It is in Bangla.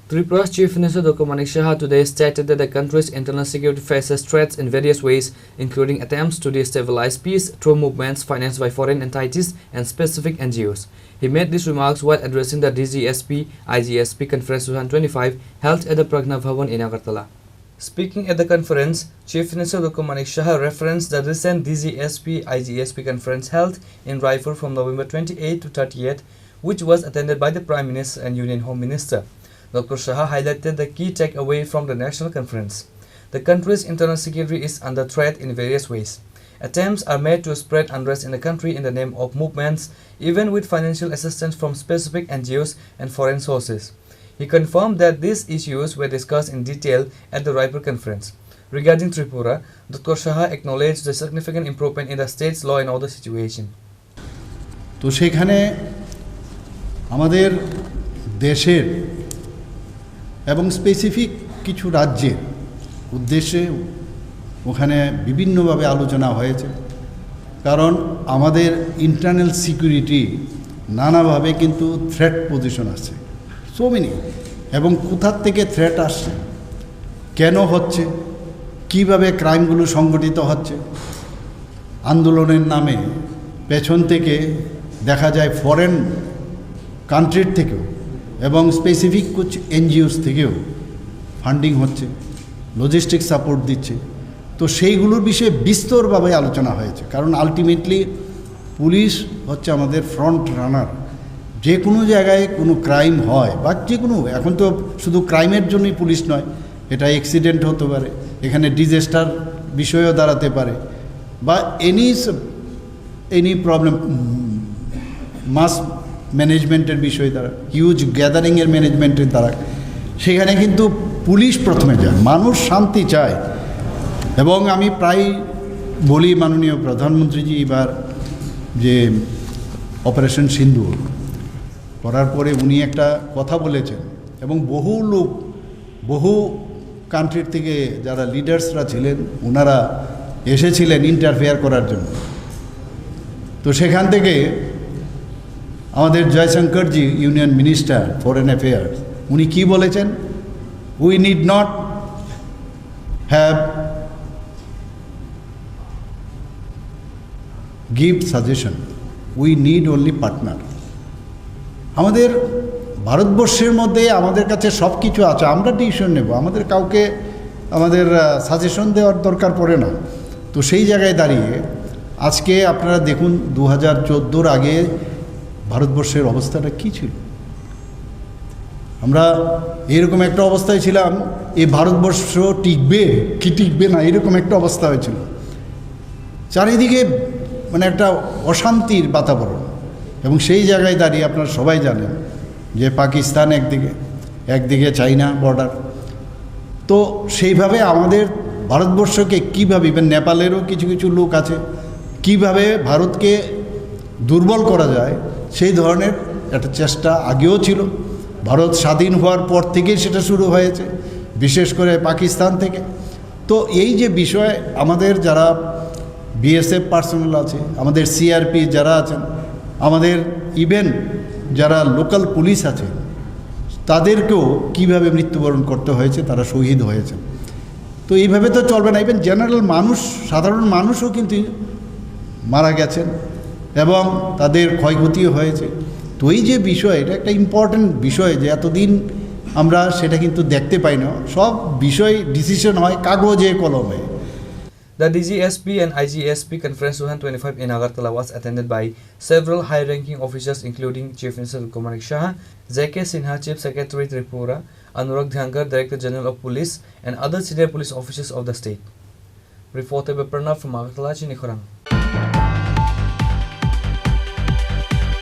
Tripura's Chief Minister Dr. Manik Saha today stated that the country's internal security faces threats in various ways, including attempts to destabilize peace through movements financed by foreign entities and specific NGOs. He made these remarks while addressing the DGSP-IGSP Conference 2025 held at the Pragna Bhavan in Agartala. Speaking at the conference, Chief Minister Dr. Manik Saha referenced the recent DGSP-IGSP conference held in Raipur from November 28 to 30th, which was attended by the Prime Minister and Union Home Minister. Dr. Saha highlighted the key takeaway from the national conference. The country's internal security is under threat in various ways. Attempts are made to spread unrest in the country in the name of movements, even with financial assistance from specific NGOs and foreign sources. He confirmed that these issues were discussed in detail at the Raipur conference. Regarding Tripura, Dr. Saha acknowledged the significant improvement in the state's law and order situation. তো সেখানে আমাদের দেশের এবং স্পেসিফিক কিছু রাজ্যের উদ্দেশ্যে ওখানে বিভিন্নভাবে আলোচনা হয়েছে, কারণ আমাদের ইন্টারনাল সিকিউরিটি নানাভাবে কিন্তু থ্রেট পজিশন আছে, সো মেনি, এবং কোথার থেকে থ্রেট আসছে, কেন হচ্ছে, কিভাবে ক্রাইমগুলো সংগঠিত হচ্ছে। আন্দোলনের নামে পেছন থেকে দেখা যায় ফরেন কান্ট্রির থেকেও এবং স্পেসিফিক কিছু এনজিওস থেকেও ফান্ডিং হচ্ছে, লজিস্টিক সাপোর্ট দিচ্ছে। তো সেইগুলোর বিষয়ে বিস্তরভাবে আলোচনা হয়েছে, কারণ আলটিমেটলি পুলিশ হচ্ছে আমাদের ফ্রন্ট রানার। যে কোনো জায়গায় কোনো ক্রাইম হয় বা যে কোনো, এখন তো শুধু ক্রাইমের জন্যই পুলিশ নয়, এটা অ্যাক্সিডেন্ট হতে পারে, এখানে ডিজাস্টার বিষয়েও দাঁড়াতে পারে, বা এনি প্রবলেম, মাস ম্যানেজমেন্টের বিষয় দ্বারা, হিউজ গ্যাদারিংয়ের ম্যানেজমেন্টের দ্বারা, সেখানে কিন্তু পুলিশ প্রথমে যায়। মানুষ শান্তি চায়, এবং আমি প্রায় বলি মাননীয় প্রধানমন্ত্রীজি এবার যে অপারেশন সিন্দুর করার পরে উনি একটা কথা বলেছেন, এবং বহু লোক, বহু কান্ট্রির থেকে যারা লিডার্সরা ছিলেন ওনারা এসেছিলেন ইন্টারফেয়ার করার জন্য। তো সেখান থেকে আমাদের জয়শঙ্করজি, ইউনিয়ন মিনিস্টার ফরেন অ্যাফেয়ার্স, উনি কি বলেছেন, we need not have give suggestion, we need only partner. আমাদের ভারতবর্ষের মধ্যে আমাদের কাছে সব কিছু আছে, আমরা ডিসিশন নেব, আমাদের কাউকে আমাদের সাজেশন দেওয়ার দরকার পড়ে না। তো সেই জায়গায় দাঁড়িয়ে আজকে আপনারা দেখুন 2014 আগে ভারতবর্ষের অবস্থাটা কী ছিল। আমরা এরকম একটা অবস্থায় ছিলাম, এই ভারতবর্ষ টিকবে কি টিকবে না, এরকম একটা অবস্থা হয়েছিল। চারিদিকে মানে একটা অশান্তির বাতাবরণ, এবং সেই জায়গায় দাঁড়িয়ে আপনারা সবাই জানেন যে পাকিস্তান একদিকে চাইনা বর্ডার। তো সেইভাবে আমাদের ভারতবর্ষকে কীভাবে, ইভেন নেপালেরও কিছু কিছু লোক আছে, কিভাবে ভারতকে দুর্বল করা যায় সেই ধরনের একটা চেষ্টা আগেও ছিল। ভারত স্বাধীন হওয়ার পর থেকেই সেটা শুরু হয়েছে, বিশেষ করে পাকিস্তান থেকে। তো এই যে বিষয়, আমাদের যারা বিএসএফ পার্সোনাল আছে, আমাদের সিআরপি যারা আছেন, আমাদের ইভেন যারা লোকাল পুলিশ আছে, তাদেরকেও কিভাবে মৃত্যুবরণ করতে হয়েছে, তারা শহীদ হয়েছে। তো এইভাবে তো চলবে না। ইভেন জেনারেল মানুষ, সাধারণ মানুষও কিন্তু মারা গেছেন এবং তাদের ক্ষয়ক্ষতিও হয়েছে। তো এই যে বিষয়, এটা একটা ইম্পর্ট্যান্ট বিষয়, যে এতদিন আমরা সেটা কিন্তু দেখতে পাই না। সব বিষয় ডিসিশন হয় কাগজে কলমে। The DGSP and IGSP Conference 2025 in Agartala was attended by several high-ranking officials including Chief Minister Dr. Manik Saha, J.K. Sinha, Chief Secretary Tripura, Anurag Dhyankar, Director General of Police, and other senior police officers of the state. Reported by Pranav from Agartala, Chinikhorang.